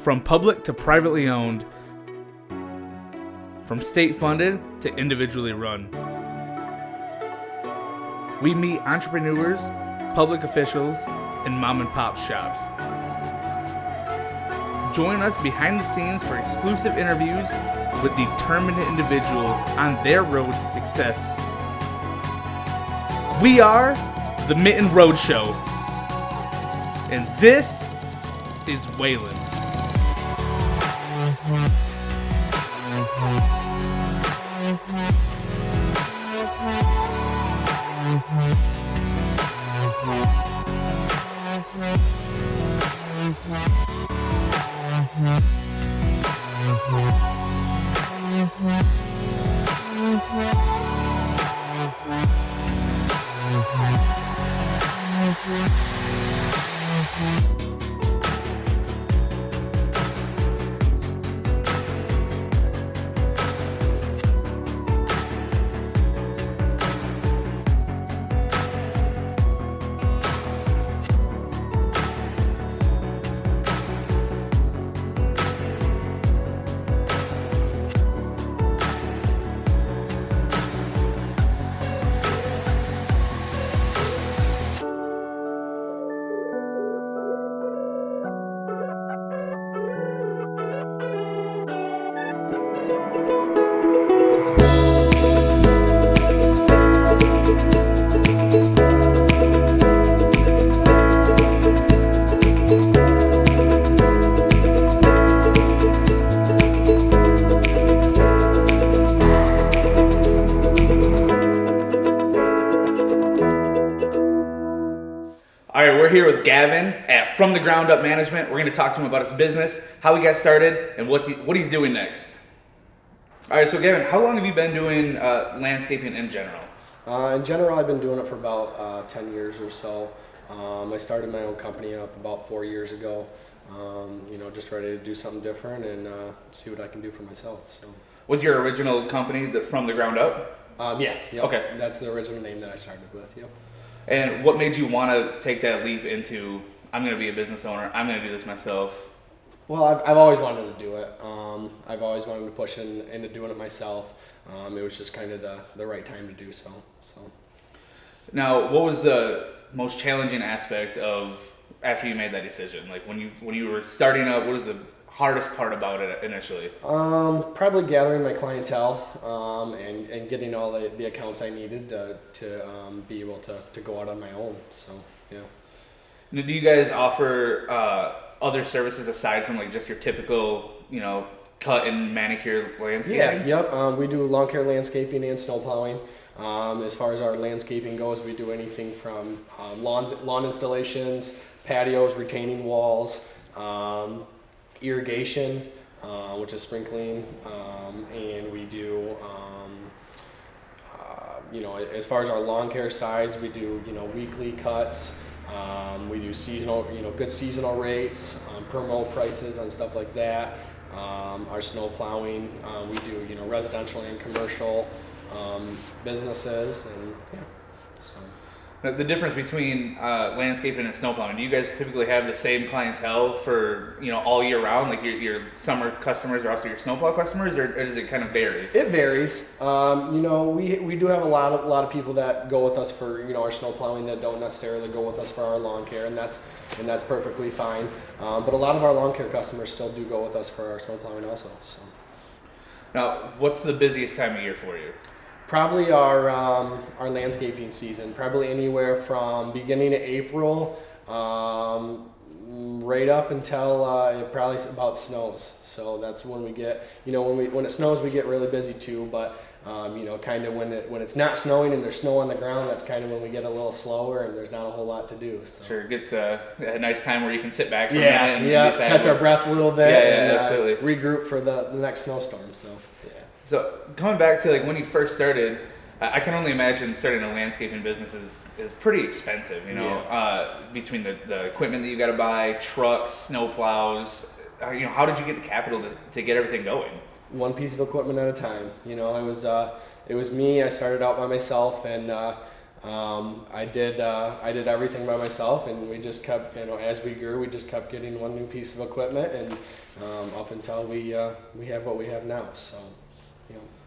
From public to privately owned, from state funded to individually run. We meet entrepreneurs, public officials, and mom and pop shops. Join us behind the scenes for exclusive interviews with determined individuals on their road to success. We are the Mitten Roadshow, and this is Wayland. All right, we're here with Gavin at From the Ground Up Management. We're going to talk to him about his business, how he got started, and what he's doing next. All right, so Gavin, how long have you been doing landscaping in general? In general, I've been doing it for about 10 years or so. I started my own company up about 4 years ago. Just ready to do something different and see what I can do for myself. So, was your original company From the Ground Up? Yes. Yep. Okay. That's the original name that I started with. Yep. And what made you want to take that leap into, I'm going to be a business owner, I'm going to do this myself? Well, I've always wanted to do it. I've always wanted to push into doing it myself. It was just kind of the right time to do so. Now, what was the most challenging aspect of after you made that decision? Like when you were starting up, what was the hardest part about it initially? Probably gathering my clientele and getting all the accounts I needed to be able to go out on my own. So, yeah. Now, do you guys offer other services aside from like just your typical, cut and manicure landscaping? Yeah, yep. We do lawn care landscaping and snow plowing. As far as our landscaping goes, we do anything from lawn installations, patios, retaining walls, irrigation, which is sprinkling, and we do, as far as our lawn care sides, we do, weekly cuts. We do seasonal, good seasonal rates, promo prices on stuff like that. Our snow plowing, we do, residential and commercial businesses, and yeah. So. Now, the difference between landscaping and snow plowing, do you guys typically have the same clientele for all year round? Like your summer customers are also your snowplow customers, or does it kind of vary? It varies. We do have a lot of people that go with us for our snow plowing that don't necessarily go with us for our lawn care, and that's perfectly fine. But a lot of our lawn care customers still do go with us for our snow plowing also. So. Now, what's the busiest time of year for you? Probably our landscaping season, probably anywhere from beginning of April right up until it probably about snows. So that's when we get, when it snows, we get really busy too. But kind of when it's not snowing and there's snow on the ground, that's kind of when we get a little slower and there's not a whole lot to do. So. Sure, it gets a nice time where you can sit back for a minute and catch our breath a little bit. Yeah, absolutely. Regroup for the next snowstorm. So. So coming back to like when you first started, I can only imagine starting a landscaping business is pretty expensive, between the equipment that you got to buy, trucks, snow plows. How did you get the capital to get everything going? One piece of equipment at a time. It was me. I started out by myself, and I did everything by myself, and we just kept, as we grew, we just kept getting one new piece of equipment, and up until we have what we have now. So,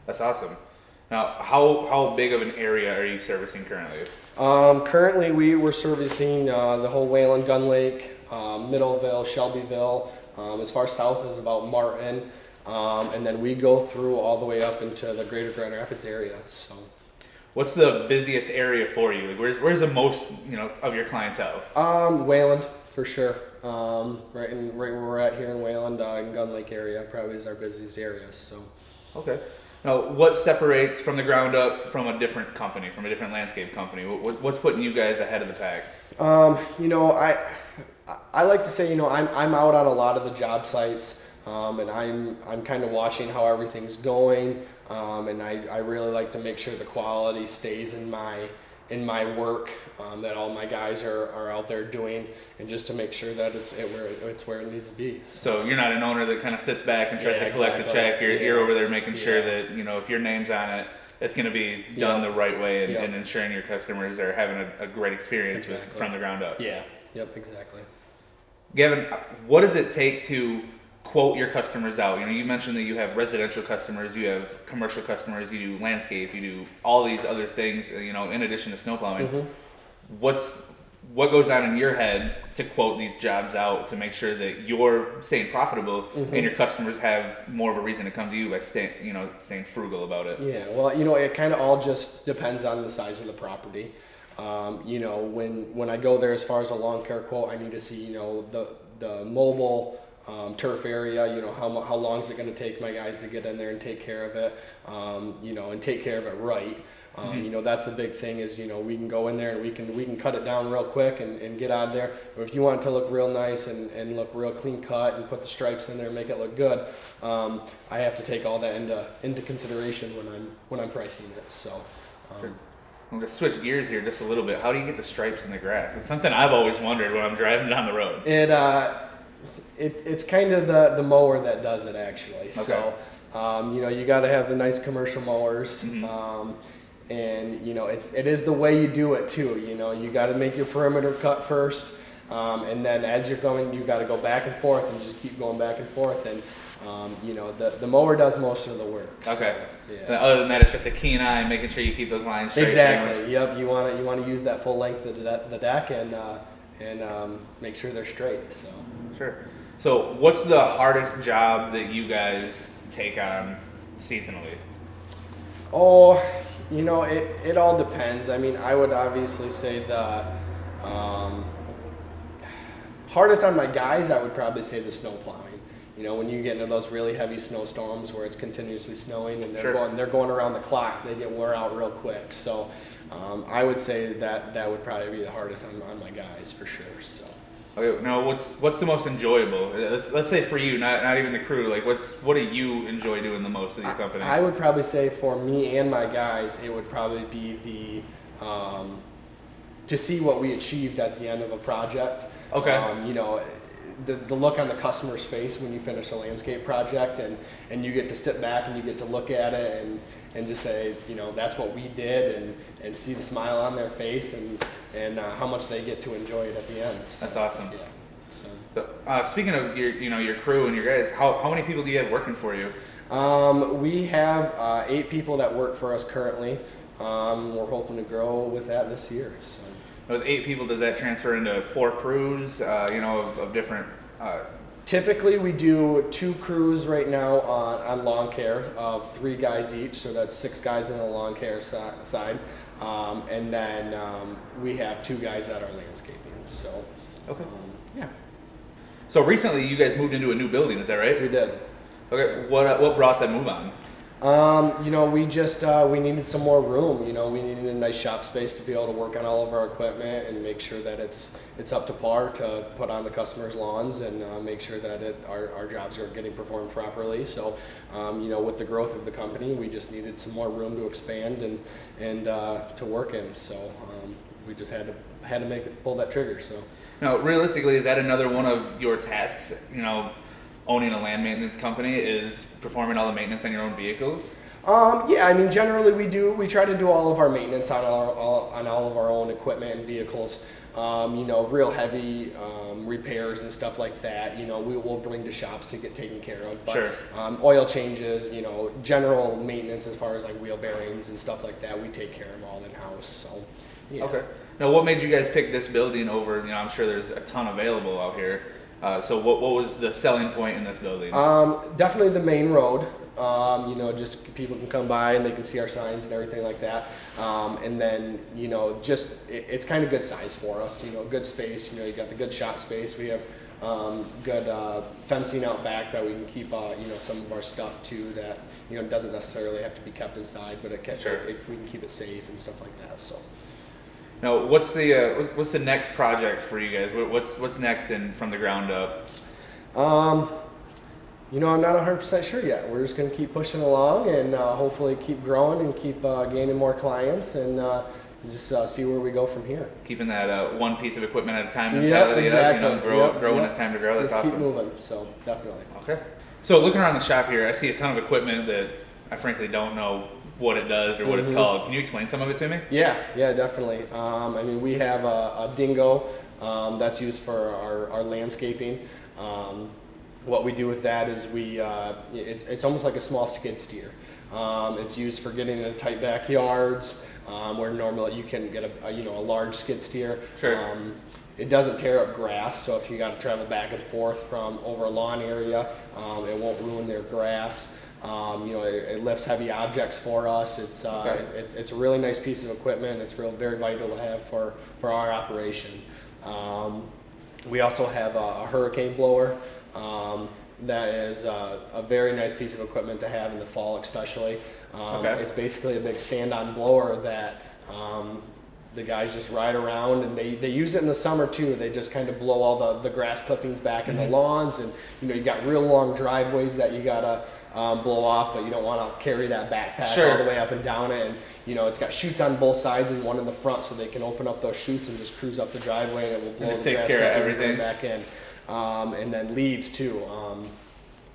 That's awesome. Now, how big of an area are you servicing currently? Currently, we're servicing the whole Wayland, Gun Lake, Middleville, Shelbyville, as far south as about Martin, and then we go through all the way up into the greater Grand Rapids area. So, what's the busiest area for you? Like, where's the most of your clientele? Wayland for sure. Right where we're at here in Wayland, in Gun Lake area, probably is our busiest area. So, okay. Now, what separates From the Ground Up from a different company, from a different landscape company? What's putting you guys ahead of the pack? I like to say, I'm out on a lot of the job sites, and I'm kind of watching how everything's going, and I really like to make sure the quality stays in my work, that all my guys are out there doing, and just to make sure that it's where it needs to be. So you're not an owner that kind of sits back and tries to collect a check. You're over there making sure that if your name's on it, it's going to be done the right way, and ensuring your customers are having a great experience with From the Ground Up. Yeah. Yep. Exactly. Gavin, what does it take to quote your customers out? You mentioned that you have residential customers, you have commercial customers, you do landscape, you do all these other things, in addition to snow plowing. Mm-hmm. What goes on in your head to quote these jobs out to make sure that you're staying profitable, mm-hmm. and your customers have more of a reason to come to you by staying frugal about it? Yeah, well, it kind of all just depends on the size of the property. When I go there as far as a lawn care quote, I need to see, the mobile turf area, how long is it going to take my guys to get in there and take care of it, and take care of it right. Mm-hmm. That's the big thing is, we can go in there and we can cut it down real quick and get out of there. But if you want it to look real nice and look real clean cut and put the stripes in there and make it look good, I have to take all that into consideration when I'm pricing it. So. Sure. I'm going to switch gears here just a little bit. How do you get the stripes in the grass? It's something I've always wondered when I'm driving down the road. It's kind of the mower that does it, actually. Okay. So, you got to have the nice commercial mowers. Mm-hmm. And it is the way you do it too. You got to make your perimeter cut first, and then as you're going, you got to go back and forth and just keep going back and forth. And the mower does most of the work. Okay. So, yeah. Other than that, it's just a keen eye, making sure you keep those lines straight. Exactly. Yep. You want to use that full length of the deck and make sure they're straight. So. Sure. So, what's the hardest job that you guys take on seasonally? Oh, it all depends. I mean, I would obviously say the hardest on my guys, I would probably say the snow plowing. When you get into those really heavy snowstorms where it's continuously snowing and they're going around the clock, they get wore out real quick. So I would say that would probably be the hardest on my guys for sure. So. Okay, now what's the most enjoyable? Let's say for you, not even the crew. Like, what do you enjoy doing the most with your company? I would probably say for me and my guys, it would probably be to see what we achieved at the end of a project. Okay. The look on the customer's face when you finish a landscape project, and you get to sit back and you get to look at it and just say, that's what we did, and see the smile on their face and how much they get to enjoy it at the end. So, that's awesome. Yeah. So, speaking of your crew and your guys, how many people do you have working for you? We have 8 people that work for us currently. We're hoping to grow with that this year. So. With 8 people, does that transfer into 4 crews? Of different. Typically, we do 2 crews right now on lawn care of 3 guys each, so that's 6 guys on the lawn care side, and then we have 2 guys that are landscaping. So. Okay. Yeah. So recently, you guys moved into a new building. Is that right? We did. Okay. What brought that move on? We needed some more room. We needed a nice shop space to be able to work on all of our equipment and make sure that it's up to par to put on the customers' lawns and make sure that our jobs are getting performed properly. So, with the growth of the company, we just needed some more room to expand and to work in. So, we just had to pull that trigger. So. Now, realistically, is that another one of your tasks? Owning a land maintenance company is performing all the maintenance on your own vehicles? Yeah, I mean, generally we try to do all of our maintenance on all of our own equipment and vehicles. Real heavy repairs and stuff like that, we'll bring to shops to get taken care of. But, Sure. Oil changes, general maintenance as far as like wheel bearings and stuff like that, we take care of all in-house. So, yeah. Okay. Now, what made you guys pick this building over, I'm sure there's a ton available out here. So what was the selling point in this building? Definitely the main road. Just people can come by and they can see our signs and everything like that. And then, it's kind of good size for us, good space. You got the good shot space. We have good fencing out back that we can keep, some of our stuff too that, doesn't necessarily have to be kept inside, but we can keep it safe and stuff like that. So. Now, what's the next project for you guys? What's next from the ground up? I'm not 100% sure yet. We're just going to keep pushing along and hopefully keep growing and keep gaining more clients and just see where we go from here. Keeping that one piece of equipment at a time mentality, yep, exactly. Growing as time to grow. That's awesome. Just keep moving. So definitely. Okay. So looking around the shop here, I see a ton of equipment that I frankly don't know what it does or what it's called. Can you explain some of it to me? Yeah, definitely. We have a dingo that's used for our landscaping. What we do with that is it's almost like a small skid steer. It's used for getting into tight backyards where normally you can get a large skid steer. Sure. It doesn't tear up grass, so if you got to travel back and forth from over a lawn area, it won't ruin their grass. It lifts heavy objects for us. It's a really nice piece of equipment. It's very vital to have for our operation. We also have a hurricane blower. That is a very nice piece of equipment to have in the fall, especially. It's basically a big stand-on blower that the guys just ride around, and they use it in the summer too. They just kind of blow all the grass clippings back in the lawns, and you got real long driveways that you gotta blow off, but you don't want to carry that backpack all the way up and down it. And it's got chutes on both sides and one in the front, so they can open up those chutes and just cruise up the driveway, and it will blow just the takes grass care of clippings everything right back in. And then leaves too.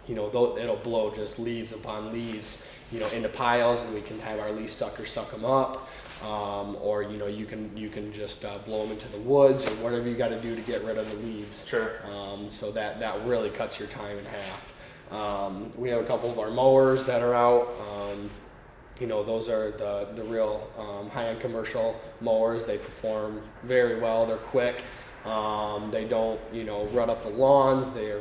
It'll blow just leaves upon leaves, into piles, and we can have our leaf suckers suck them up. Or you can just blow them into the woods or whatever you got to do to get rid of the leaves. Sure. So that really cuts your time in half. We have a couple of our mowers that are out. Those are the real high-end commercial mowers. They perform very well. They're quick. They don't rut up the lawns. They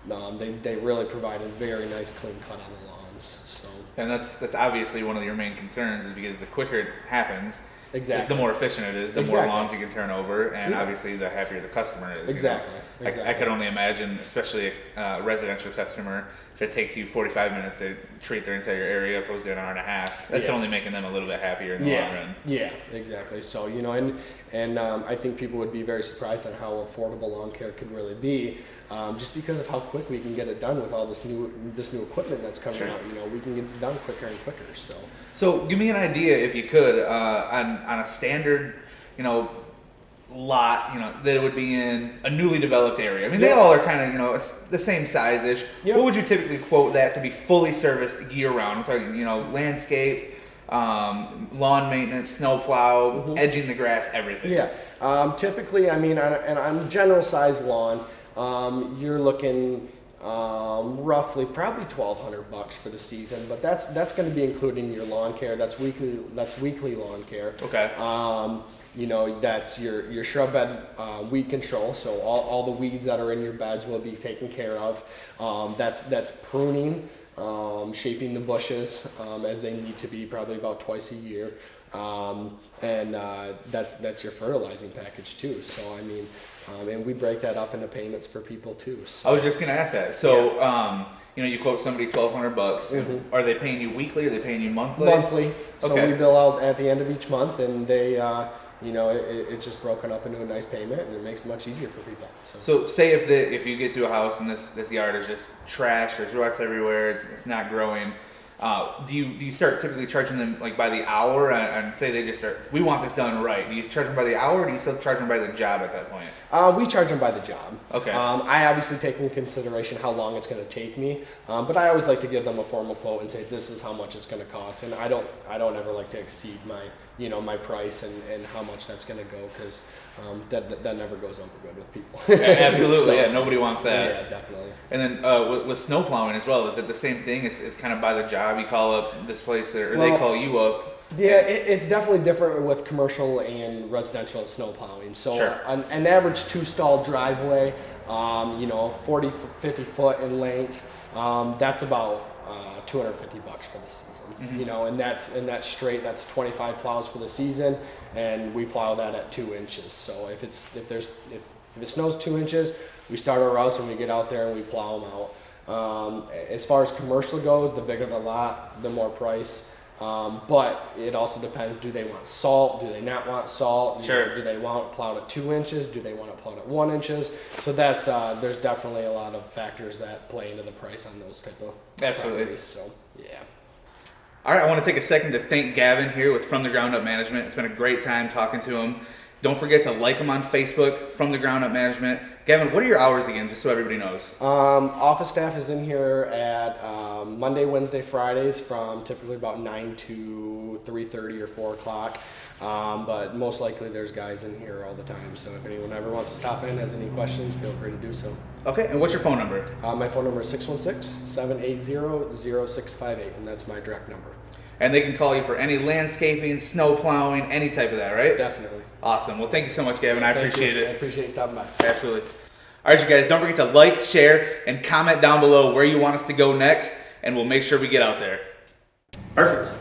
really provide a very nice clean cut on the lawns. So. And that's obviously one of your main concerns, is because the quicker it happens, exactly, the more efficient it is, the more lawns you can turn over, and obviously the happier the customer is. Exactly. I could only imagine, especially a residential customer, if it takes you 45 minutes to treat their entire area opposed to an hour and a half, that's only making them a little bit happier in the long run. Yeah, exactly. So, and I think people would be very surprised on how affordable lawn care could really be, just because of how quick we can get it done with all this new equipment that's coming out. We can get it done quicker and quicker. So give me an idea, if you could, on a standard, lot, that it would be in a newly developed area. I mean, they all are kind of, the same size-ish. Yep. What would you typically quote that to be fully serviced year-round? I'm talking, landscape, lawn maintenance, snow plow, edging the grass, everything. Yeah. Typically, on general size lawn, you're looking roughly probably $1,200 for the season, but that's going to be including your lawn care. That's weekly lawn care. Okay. That's your shrub bed weed control. So all the weeds that are in your beds will be taken care of. That's pruning, shaping the bushes as they need to be, probably about twice a year. And that's your fertilizing package too. So and we break that up into payments for people too. So. I was just gonna ask that. So you quote somebody $1,200. Are they paying you weekly? Or are they paying you monthly? Monthly. So okay. We bill out at the end of each month, and they, it's just broken up into a nice payment, and it makes it much easier for people. So say if you get to a house and this yard is just trash, there's rocks everywhere, it's not growing. Do you start typically charging them like by the hour and say they just start, we want this done right? Do you charge them by the hour or do you still charge them by the job at that point? We charge them by the job. Okay. I obviously take into consideration how long it's going to take me, but I always like to give them a formal quote and say this is how much it's going to cost, and I don't ever like to exceed my price and how much that's going to go, because that never goes over good with people. Absolutely, So, yeah, nobody wants that. Yeah, definitely. And then with snow plowing as well, is it the same thing? It's kind of by the job. You call up this place, or they call you up. Yeah, it's definitely different with commercial and residential snow plowing. So Sure. an average 2-stall driveway, 40, 50 foot in length, that's about $250 for the season. Mm-hmm. And that's straight. That's 25 plows for the season, and we plow that at 2 inches. So if it snows 2 inches, we start our routes and we get out there and we plow them out. As far as commercial goes, the bigger the lot, the more price. But it also depends, do they want salt? Do they not want salt? Sure. Do they want it plowed at 2 inches? Do they want it plowed at 1 inches? So that's, there's definitely a lot of factors that play into the price on those type of properties. So, yeah. All right, I want to take a second to thank Gavin here with From the Ground Up Management. It's been a great time talking to him. Don't forget to like him on Facebook, From the Ground Up Management. Gavin, what are your hours again, just so everybody knows? Office staff is in here at Monday, Wednesday, Fridays from typically about 9 to 3:30 or 4 o'clock. But most likely there's guys in here all the time. So if anyone ever wants to stop in, has any questions, feel free to do so. Okay, and what's your phone number? My phone number is 616-780-0658, and that's my direct number. And they can call you for any landscaping, snow plowing, any type of that, right? Definitely. Awesome. Well, thank you so much, Gavin. I appreciate it. I appreciate you stopping by. Absolutely. All right, you guys, don't forget to like, share, and comment down below where you want us to go next, and we'll make sure we get out there. Perfect.